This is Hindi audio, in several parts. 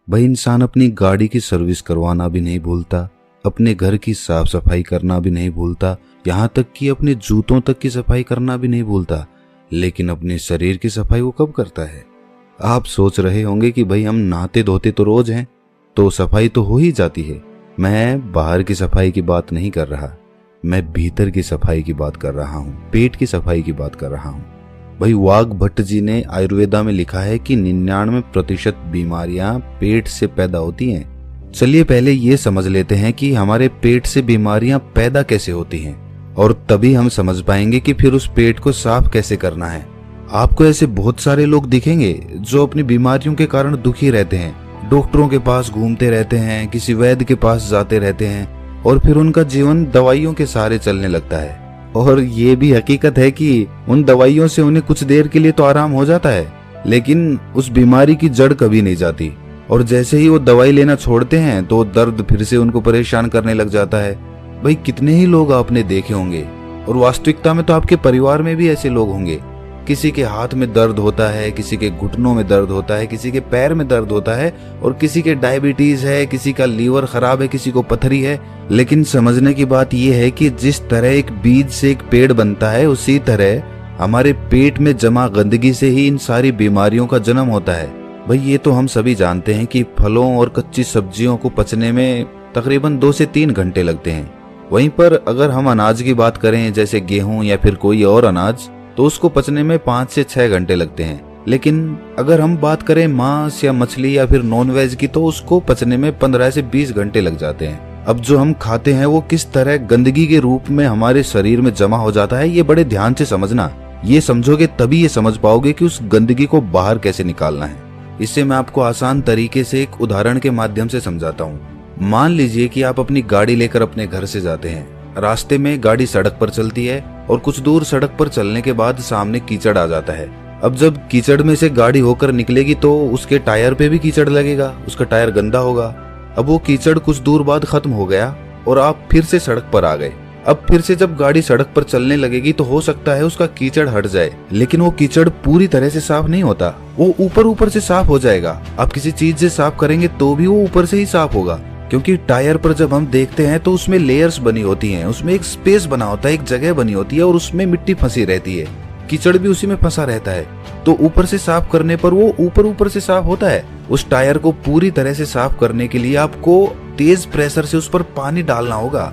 भाई इंसान अपनी गाड़ी की सर्विस करवाना भी नहीं भूलता, अपने घर की साफ सफाई करना भी नहीं भूलता, यहाँ तक कि अपने जूतों तक की सफाई करना भी नहीं भूलता। लेकिन अपने शरीर की सफाई वो कब करता है? आप सोच रहे होंगे कि भाई हम नहाते धोते तो रोज हैं, तो सफाई तो हो ही जाती है। मैं बाहर की सफाई की बात नहीं कर रहा, मैं भीतर की सफाई की बात कर रहा हूँ, पेट की सफाई की बात कर रहा हूँ। भाई वाघ भट्ट जी ने आयुर्वेदा में लिखा है कि 99% बीमारियां पेट से पैदा होती हैं। चलिए पहले ये समझ लेते हैं कि हमारे पेट से बीमारियां पैदा कैसे होती हैं, और तभी हम समझ पाएंगे कि फिर उस पेट को साफ कैसे करना है। आपको ऐसे बहुत सारे लोग दिखेंगे जो अपनी बीमारियों के कारण दुखी रहते हैं, डॉक्टरों के पास घूमते रहते हैं, किसी वैद्य के पास जाते रहते हैं, और फिर उनका जीवन दवाइयों के सहारे चलने लगता है। और ये भी हकीकत है कि उन दवाइयों से उन्हें कुछ देर के लिए तो आराम हो जाता है, लेकिन उस बीमारी की जड़ कभी नहीं जाती। और जैसे ही वो दवाई लेना छोड़ते हैं तो दर्द फिर से उनको परेशान करने लग जाता है। भाई कितने ही लोग आपने देखे होंगे, और वास्तविकता में तो आपके परिवार में भी ऐसे लोग होंगे। किसी के हाथ में दर्द होता है, किसी के घुटनों में दर्द होता है, किसी के पैर में दर्द होता है, और किसी के डायबिटीज है, किसी का लीवर खराब है, किसी को पथरी है। लेकिन समझने की बात यह है कि जिस तरह एक बीज से एक पेड़ बनता है, उसी तरह हमारे पेट में जमा गंदगी से ही इन सारी बीमारियों का जन्म होता है। भाई ये तो हम सभी जानते हैं कि फलों और कच्ची सब्जियों को पचने में तकरीबन 2 से 3 घंटे लगते हैं। वहीं पर अगर हम अनाज की बात करें, जैसे गेहूं या फिर कोई और अनाज, तो उसको पचने में 5 से 6 घंटे लगते हैं। लेकिन अगर हम बात करें मांस या मछली या फिर नॉनवेज की, तो उसको पचने में 15 से 20 घंटे लग जाते हैं। अब जो हम खाते हैं वो किस तरह गंदगी के रूप में हमारे शरीर में जमा हो जाता है, ये बड़े ध्यान से समझना। ये समझोगे तभी ये समझ पाओगे कि उस गंदगी को बाहर कैसे निकालना है। इससे मैं आपको आसान तरीके से एक उदाहरण के माध्यम से समझाता हूँ। मान लीजिए कि आप अपनी गाड़ी लेकर अपने घर से जाते हैं। रास्ते में गाड़ी सड़क पर चलती है, और कुछ दूर सड़क पर चलने के बाद सामने कीचड़ आ जाता है। अब जब कीचड़ में से गाड़ी होकर निकलेगी तो उसके टायर पे भी कीचड़ लगेगा, उसका टायर गंदा होगा। अब वो कीचड़ कुछ दूर बाद खत्म हो गया और आप फिर से सड़क पर आ गए। अब फिर से जब गाड़ी सड़क पर चलने लगेगी तो हो सकता है उसका कीचड़ हट जाए, लेकिन वो कीचड़ पूरी तरह से साफ नहीं होता, वो ऊपर ऊपर से साफ हो जाएगा। आप किसी चीज से साफ करेंगे तो भी वो ऊपर से ही साफ होगा, क्योंकि टायर पर जब हम देखते हैं तो उसमें लेयर्स बनी होती हैं, उसमें एक स्पेस बना होता है, एक जगह बनी होती है, और उसमें मिट्टी फंसी रहती है, कीचड़ भी उसी में फंसा रहता है। तो ऊपर से साफ करने पर वो ऊपर ऊपर से साफ होता है। उस टायर को पूरी तरह से साफ करने के लिए आपको तेज प्रेशर से उस पर पानी डालना होगा,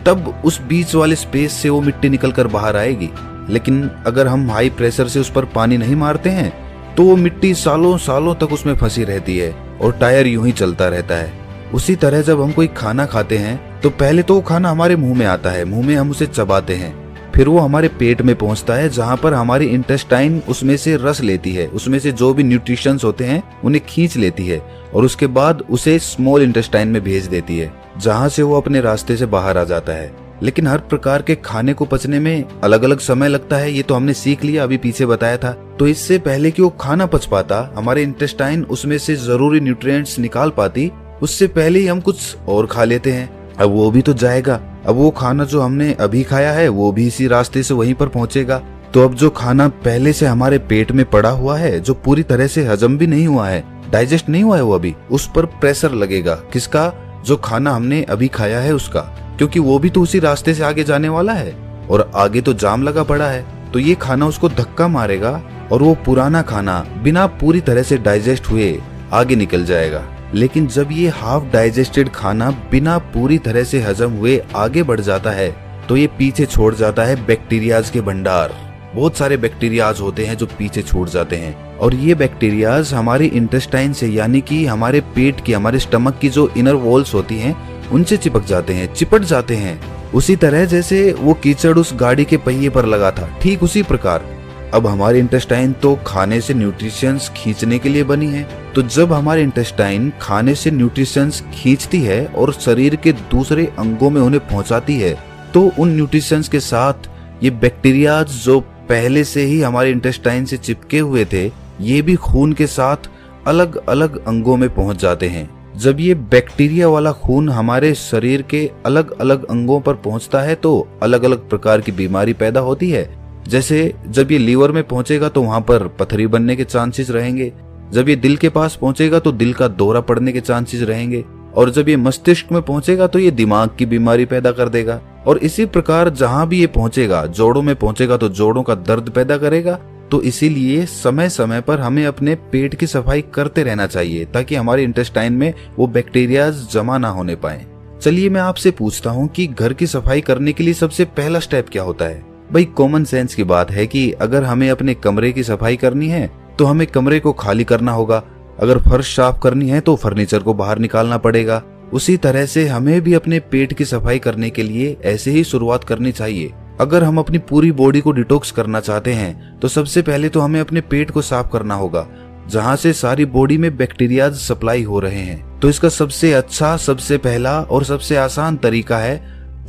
तब उस बीच वाले स्पेस से वो मिट्टी निकल कर बाहर आएगी। लेकिन अगर हम हाई प्रेशर से उस पर पानी नहीं मारते हैं तो वो मिट्टी सालों सालों तक उसमें फंसी रहती है और टायर यूं ही चलता रहता है। उसी तरह जब हम कोई खाना खाते हैं तो पहले तो वो खाना हमारे मुंह में आता है, मुंह में हम उसे चबाते हैं, फिर वो हमारे पेट में पहुंचता है, जहां पर हमारी इंटेस्टाइन उसमें से रस लेती है, उसमें से जो भी न्यूट्रिशंस होते हैं उन्हें खींच लेती है, और उसके बाद उसे स्मॉल इंटेस्टाइन में भेज देती है, जहां से वो अपने रास्ते से बाहर आ जाता है। लेकिन हर प्रकार के खाने को पचने में अलग अलग समय लगता है, ये तो हमने सीख लिया, अभी पीछे बताया था। तो इससे पहले कि वो खाना पच पाता, हमारे इंटेस्टाइन उसमें से जरूरी न्यूट्रिएंट्स निकाल पाती, उससे पहले ही हम कुछ और खा लेते हैं। अब वो भी तो जाएगा, अब वो खाना जो हमने अभी खाया है वो भी इसी रास्ते से वहीं पर पहुंचेगा। तो अब जो खाना पहले से हमारे पेट में पड़ा हुआ है, जो पूरी तरह से हजम भी नहीं हुआ है, डाइजेस्ट नहीं हुआ है, वो अभी उस पर प्रेशर लगेगा। किसका? जो खाना हमने अभी खाया है उसका, क्योंकि वो भी तो उसी रास्ते से आगे जाने वाला है, और आगे तो जाम लगा पड़ा है। तो ये खाना उसको धक्का मारेगा और वो पुराना खाना बिना पूरी तरह से डाइजेस्ट हुए आगे निकल जाएगा। लेकिन जब ये हाफ डाइजेस्टेड खाना बिना पूरी तरह से हजम हुए आगे बढ़ जाता है तो ये पीछे छोड़ जाता है बैक्टीरियाज के भंडार। बहुत सारे बैक्टीरियाज होते हैं जो पीछे छूट जाते हैं, और ये बैक्टीरियाज हमारे इंटेस्टाइन से, यानी कि हमारे पेट की, हमारे स्टमक की जो इनर वॉल्स होती हैं उनसे चिपक जाते हैं, चिपट जाते हैं। उसी तरह जैसे वो कीचड़ उस गाड़ी के पहिए पर लगा था, ठीक उसी प्रकार अब हमारे इंटेस्टाइन तो खाने से न्यूट्रिशंस खींचने के लिए बनी है। तो जब हमारे इंटेस्टाइन खाने से न्यूट्रिशंस खींचती है और शरीर के दूसरे अंगों में उन्हें पहुंचाती है, तो उन न्यूट्रिशंस के साथ ये बैक्टीरियाज जो पहले से ही हमारे इंटेस्टाइन से चिपके हुए थे, ये भी खून के साथ अलग अलग अंगों में पहुंच जाते हैं। जब ये बैक्टीरिया वाला खून हमारे शरीर के अलग अलग अंगों पर पहुंचता है तो अलग अलग प्रकार की बीमारी पैदा होती है। जैसे जब ये लीवर में पहुंचेगा तो वहां पर पथरी बनने के चांसेस रहेंगे। जब ये दिल के पास पहुंचेगा तो दिल का दौरा पड़ने के चांसेस रहेंगे, और जब ये मस्तिष्क में पहुंचेगा तो ये दिमाग की बीमारी पैदा कर देगा, और इसी प्रकार जहां भी ये पहुंचेगा, जोड़ों में पहुंचेगा तो जोड़ों का दर्द पैदा करेगा। तो इसीलिए समय समय पर हमें अपने पेट की सफाई करते रहना चाहिए ताकि हमारे इंटेस्टाइन में वो बैक्टीरिया जमा ना होने पाए। चलिए मैं आपसे पूछता हूँ कि घर की सफाई करने के लिए सबसे पहला स्टेप क्या होता है? भाई कॉमन सेंस की बात है कि अगर हमें अपने कमरे की सफाई करनी है तो हमें कमरे को खाली करना होगा। अगर फर्श साफ करनी है तो फर्नीचर को बाहर निकालना पड़ेगा। उसी तरह से हमें भी अपने पेट की सफाई करने के लिए ऐसे ही शुरुआत करनी चाहिए। अगर हम अपनी पूरी बॉडी को डिटॉक्स करना चाहते हैं तो सबसे पहले तो हमें अपने पेट को साफ करना होगा, जहां से सारी बॉडी में बैक्टीरिया सप्लाई हो रहे हैं। तो इसका सबसे अच्छा, सबसे पहला और सबसे आसान तरीका है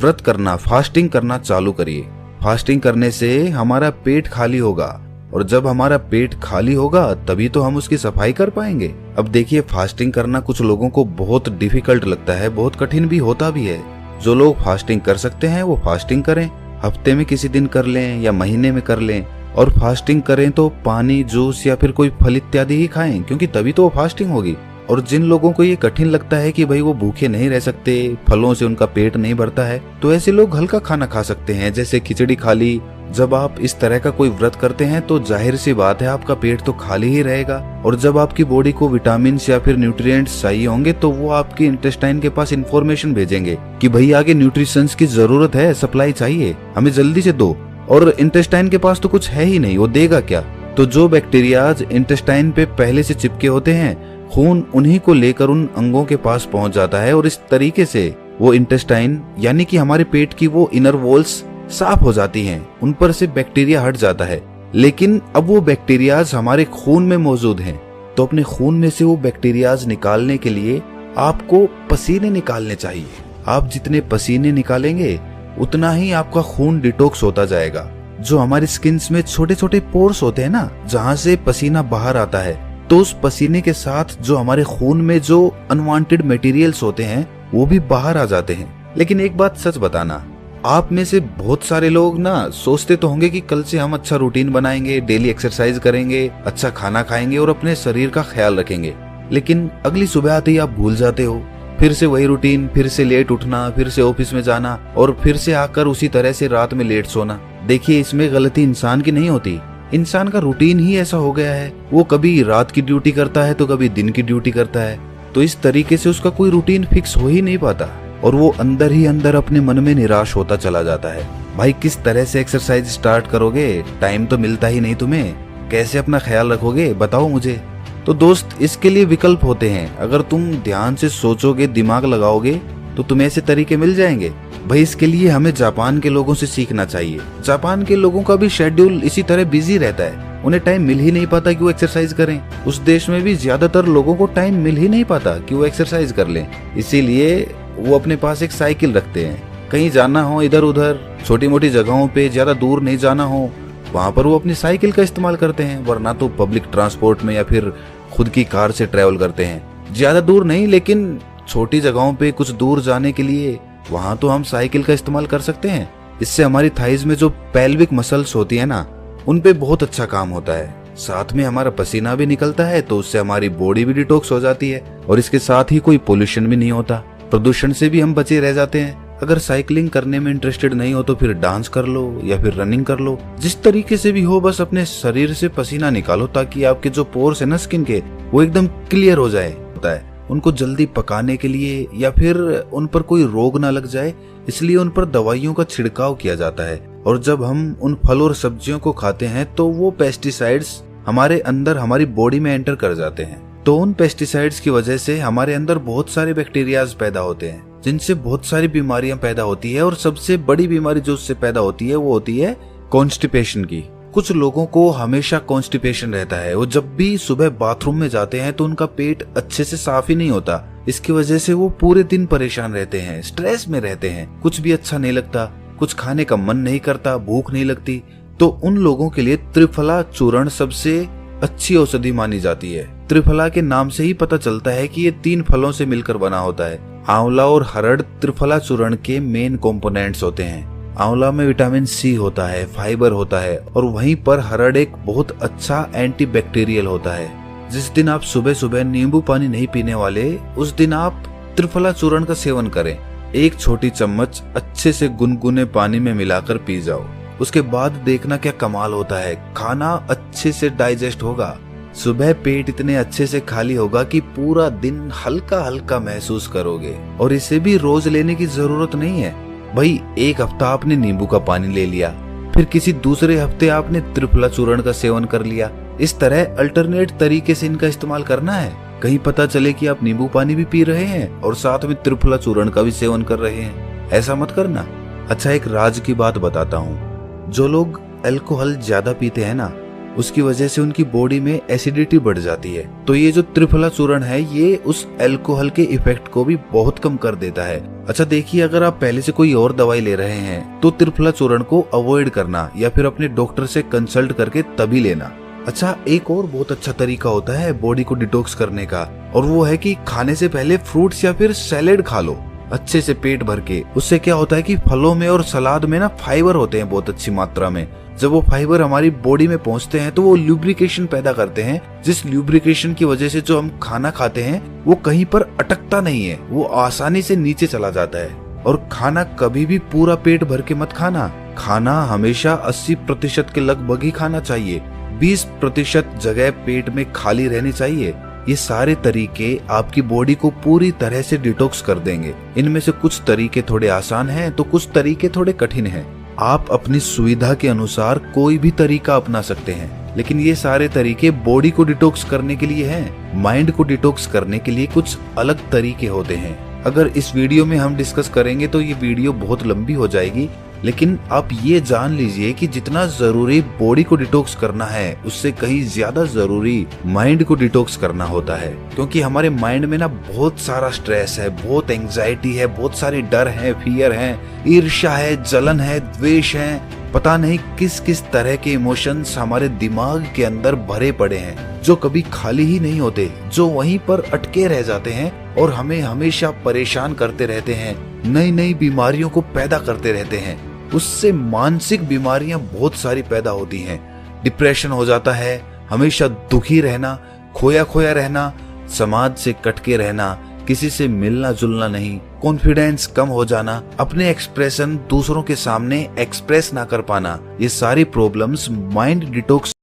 व्रत करना, फास्टिंग करना चालू करिए। फास्टिंग करने से हमारा पेट खाली होगा, और जब हमारा पेट खाली होगा तभी तो हम उसकी सफाई कर पाएंगे। अब देखिए, फास्टिंग करना कुछ लोगों को बहुत डिफिकल्ट लगता है, बहुत कठिन भी होता भी है। जो लोग फास्टिंग कर सकते हैं वो फास्टिंग करें, हफ्ते में किसी दिन कर लें या महीने में कर लें। और फास्टिंग करें तो पानी, जूस या फिर कोई फल इत्यादि ही खाएं, क्योंकि तभी तो वो फास्टिंग होगी। और जिन लोगों को ये कठिन लगता है कि भाई वो भूखे नहीं रह सकते, फलों से उनका पेट नहीं भरता है, तो ऐसे लोग हल्का खाना खा सकते हैं, जैसे खिचड़ी खा ली। जब आप इस तरह का कोई व्रत करते हैं तो जाहिर सी बात है आपका पेट तो खाली ही रहेगा, और जब आपकी बॉडी को विटामिन या फिर न्यूट्रिएंट्स चाहिए होंगे तो वो आपके इंटेस्टाइन के पास इंफॉर्मेशन भेजेंगे कि भाई आगे न्यूट्रिशंस की जरूरत है, सप्लाई चाहिए, हमें जल्दी से दो। और इंटेस्टाइन के पास तो कुछ है ही नहीं, वो देगा क्या? तो जो बैक्टीरियाज इंटेस्टाइन पे पहले से चिपके होते हैं, खून उन्हीं को लेकर उन अंगों के पास पहुंच जाता है, और इस तरीके से वो इंटेस्टाइन यानी कि हमारे पेट की वो इनर वॉल्स साफ हो जाती हैं, उन पर से बैक्टीरिया हट जाता है। लेकिन अब वो बैक्टीरियाज हमारे खून में मौजूद हैं, तो अपने खून में से वो बैक्टीरियाज निकालने के लिए आपको पसीने निकालने चाहिए। आप जितने पसीने निकालेंगे उतना ही आपका खून डिटॉक्स होता जाएगा। जो हमारी स्किन में छोटे छोटे पोर्स होते हैं ना, जहाँ से पसीना बाहर आता है, तो उस पसीने के साथ जो हमारे खून में जो अनवांटेड मटेरियल्स होते हैं वो भी बाहर आ जाते हैं। लेकिन एक बात सच बताना, आप में से बहुत सारे लोग ना सोचते तो होंगे कि कल से हम अच्छा रूटीन बनाएंगे, डेली एक्सरसाइज करेंगे, अच्छा खाना खाएंगे और अपने शरीर का ख्याल रखेंगे। लेकिन अगली सुबह आते ही आप भूल जाते हो, फिर से वही रूटीन, फिर से लेट उठना, फिर से ऑफिस में जाना, और फिर से आकर उसी तरह से रात में लेट सोना। देखिए, इसमें गलती इंसान की नहीं होती, इंसान का रूटीन ही ऐसा हो गया है। वो कभी रात की ड्यूटी करता है तो कभी दिन की ड्यूटी करता है, तो इस तरीके से उसका कोई रूटीन फिक्स हो ही नहीं पाता, और वो अंदर ही अंदर अपने मन में निराश होता चला जाता है। भाई किस तरह से एक्सरसाइज स्टार्ट करोगे? टाइम तो मिलता ही नहीं तुम्हें, कैसे अपना ख्याल रखोगे बताओ मुझे। तो दोस्त, इसके लिए विकल्प होते हैं। अगर तुम ध्यान से सोचोगे, दिमाग लगाओगे, तो तुम्हें ऐसे तरीके मिल जाएंगे। भाई इसके लिए हमें जापान के लोगों से सीखना चाहिए। जापान के लोगों का भी शेड्यूल इसी तरह बिजी रहता है, उन्हें टाइम मिल ही नहीं पाता कि वो एक्सरसाइज करें। उस देश में भी ज्यादातर लोगों को टाइम मिल ही नहीं पाता कि वो एक्सरसाइज कर लें, इसीलिए वो अपने पास एक साइकिल रखते हैं। कहीं जाना हो इधर उधर, छोटी मोटी जगहों पे, ज्यादा दूर नहीं जाना हो, वहां पर वो अपनी साइकिल का इस्तेमाल करते हैं, वरना तो पब्लिक ट्रांसपोर्ट में या फिर खुद की कार से ट्रेवल करते हैं। ज्यादा दूर नहीं, लेकिन छोटी जगहों पे कुछ दूर जाने के लिए वहां तो हम साइकिल का इस्तेमाल कर सकते हैं। इससे हमारी थाइज में जो पेल्विक मसल्स होती है ना, उन पे बहुत अच्छा काम होता है। साथ में हमारा पसीना भी निकलता है, तो उससे हमारी बॉडी भी डिटॉक्स हो जाती है, और इसके साथ ही कोई पोल्यूशन भी नहीं होता, प्रदूषण से भी हम बचे रह जाते हैं। अगर साइकिलिंग करने में इंटरेस्टेड नहीं हो तो फिर डांस कर लो या फिर रनिंग कर लो, जिस तरीके से भी हो, बस अपने शरीर से पसीना निकालो ताकि आपके जो पोर्स है ना स्किन के, वो एकदम क्लियर हो जाए। होता है उनको जल्दी पकाने के लिए या फिर उन पर कोई रोग ना लग जाए, इसलिए उन पर दवाइयों का छिड़काव किया जाता है। और जब हम उन फल और सब्जियों को खाते हैं तो वो पेस्टिसाइड्स हमारे अंदर, हमारी बॉडी में एंटर कर जाते हैं। तो उन पेस्टिसाइड्स की वजह से हमारे अंदर बहुत सारे बैक्टीरियाज पैदा होते हैं, जिनसे बहुत सारी बीमारियां पैदा होती है। और सबसे बड़ी बीमारी जो उससे पैदा होती है वो होती है कॉन्स्टिपेशन की। कुछ लोगों को हमेशा कॉन्स्टिपेशन रहता है, वो जब भी सुबह बाथरूम में जाते हैं तो उनका पेट अच्छे से साफ ही नहीं होता। इसकी वजह से वो पूरे दिन परेशान रहते हैं, स्ट्रेस में रहते हैं, कुछ भी अच्छा नहीं लगता, कुछ खाने का मन नहीं करता, भूख नहीं लगती। तो उन लोगों के लिए त्रिफला चूर्ण सबसे अच्छी औषधि मानी जाती है। त्रिफला के नाम से ही पता चलता है कि ये 3 फलों से मिलकर बना होता है। आंवला और हरड़ त्रिफला चूर्ण के मेन कंपोनेंट्स होते हैं। आंवला में विटामिन सी होता है, फाइबर होता है, और वहीं पर हरड़ एक बहुत अच्छा एंटीबैक्टीरियल होता है, जिस दिन आप सुबह सुबह नींबू पानी नहीं पीने वाले, उस दिन आप त्रिफला चूर्ण का सेवन करें। 1 छोटी चम्मच अच्छे से गुनगुने पानी में मिलाकर पी जाओ। उसके बाद देखना क्या कमाल होता है, खाना अच्छे से डाइजेस्ट होगा। सुबह पेट इतने अच्छे से खाली होगा कि पूरा दिन हल्का हल्का महसूस करोगे। और इसे भी रोज लेने की जरूरत नहीं है भाई। 1 हफ्ता आपने नींबू का पानी ले लिया, फिर किसी दूसरे हफ्ते आपने त्रिफला चूर्ण का सेवन कर लिया। इस तरह अल्टरनेट तरीके से इनका इस्तेमाल करना है। कहीं पता चले कि आप नींबू पानी भी पी रहे हैं और साथ में त्रिफला चूर्ण का भी सेवन कर रहे हैं, ऐसा मत करना। अच्छा, एक राज की बात बताता हूँ। जो लोग अल्कोहल ज्यादा पीते हैं ना, उसकी वजह से उनकी बॉडी में एसिडिटी बढ़ जाती है। तो ये जो त्रिफला चूर्ण है, ये उस अल्कोहल के इफेक्ट को भी बहुत कम कर देता है। अच्छा देखिए, अगर आप पहले से कोई और दवाई ले रहे हैं तो त्रिफला चूर्ण को अवॉइड करना या फिर अपने डॉक्टर से कंसल्ट करके तभी लेना। अच्छा, एक और बहुत अच्छा तरीका होता है बॉडी को डिटॉक्स करने का, और वो है कि खाने से पहले फ्रूट्स या फिर सैलेड खा लो अच्छे से पेट भर के। उससे क्या होता है कि फलों में और सलाद में ना फाइबर होते हैं बहुत अच्छी मात्रा में। जब वो फाइबर हमारी बॉडी में पहुंचते हैं तो वो ल्यूब्रिकेशन पैदा करते हैं, जिस ल्यूब्रिकेशन की वजह से जो हम खाना खाते हैं वो कहीं पर अटकता नहीं है, वो आसानी से नीचे चला जाता है। और खाना कभी भी पूरा पेट भर के मत खाना। खाना हमेशा 80% के लगभग ही खाना चाहिए। 20% जगह पेट में खाली रहनी चाहिए। ये सारे तरीके आपकी बॉडी को पूरी तरह से डिटॉक्स कर देंगे। इनमें से कुछ तरीके थोड़े आसान हैं तो कुछ तरीके थोड़े कठिन हैं। आप अपनी सुविधा के अनुसार कोई भी तरीका अपना सकते हैं, लेकिन ये सारे तरीके बॉडी को डिटॉक्स करने के लिए हैं। माइंड को डिटॉक्स करने के लिए कुछ अलग तरीके होते हैं। अगर इस वीडियो में हम डिस्कस करेंगे तो ये वीडियो बहुत लंबी हो जाएगी, लेकिन आप ये जान लीजिए कि जितना जरूरी बॉडी को डिटॉक्स करना है, उससे कहीं ज्यादा जरूरी माइंड को डिटॉक्स करना होता है। क्योंकि हमारे माइंड में ना बहुत सारा स्ट्रेस है, बहुत एंजाइटी है, बहुत सारे डर है, फियर है, ईर्ष्या है, जलन है, द्वेष है, पता नहीं किस किस तरह के इमोशंस हमारे दिमाग के अंदर भरे पड़े हैं, जो कभी खाली ही नहीं होते, जो वहीं पर अटके रह जाते हैं और हमें हमेशा परेशान करते रहते हैं, नई नई बीमारियों को पैदा करते रहते हैं। उससे मानसिक बीमारियां बहुत सारी पैदा होती हैं। डिप्रेशन हो जाता है, हमेशा दुखी रहना, खोया खोया रहना, समाज से कटके रहना, किसी से मिलना जुलना नहीं, कॉन्फिडेंस कम हो जाना, अपने एक्सप्रेशन दूसरों के सामने एक्सप्रेस ना कर पाना, ये सारी प्रॉब्लम्स माइंड डिटॉक्स